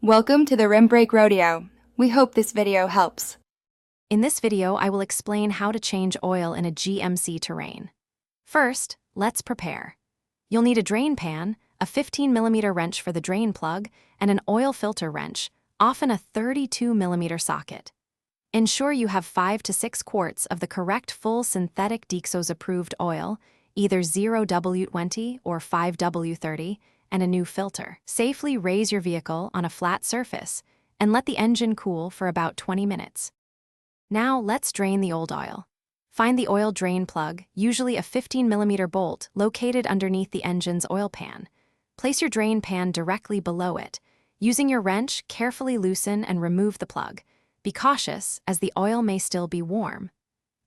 Welcome to the Rim Brake Rodeo. We hope this video helps. In this video, I will explain how to change oil in a GMC Terrain. First, let's prepare. You'll need a drain pan, a 15mm wrench for the drain plug, and an oil filter wrench, often a 32mm socket. Ensure you have 5 to 6 quarts of the correct full synthetic Dixos-approved oil, either 0W20 or 5W30, and a new filter. Safely raise your vehicle on a flat surface and let the engine cool for about 20 minutes. Now let's drain the old oil. Find the oil drain plug, usually a 15mm bolt, located underneath the engine's oil pan. Place your drain pan directly below it. Using your wrench, carefully loosen and remove the plug. Be cautious, as the oil may still be warm.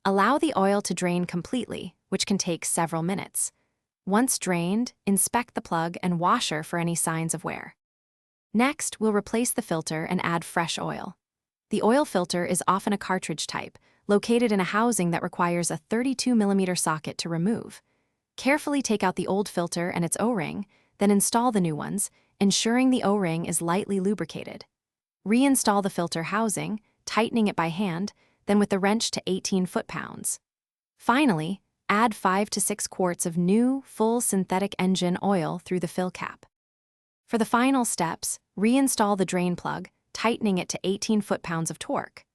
Allow the oil to drain completely, which can take several minutes. Once drained, inspect the plug and washer for any signs of wear. Next, we'll replace the filter and add fresh oil. The oil filter is often a cartridge type, located in a housing that requires a 32mm socket to remove. Carefully take out the old filter and its O-ring, then install the new ones, ensuring the O-ring is lightly lubricated. Reinstall the filter housing, tightening it by hand, then with the wrench to 18 foot-pounds. Finally, add 5 to 6 quarts of new, full synthetic engine oil through the fill cap. For the final steps, reinstall the drain plug, tightening it to 18 foot-pounds of torque.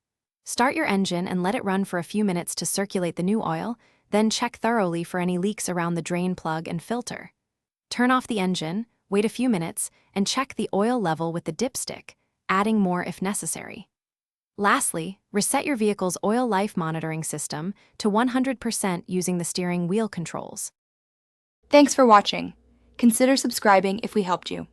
Start your engine and let it run for a few minutes to circulate the new oil, then check thoroughly for any leaks around the drain plug and filter. Turn off the engine, wait a few minutes, and check the oil level with the dipstick, adding more if necessary. Lastly, reset your vehicle's oil life monitoring system to 100% using the steering wheel controls. Thanks for watching. Consider subscribing if we helped you.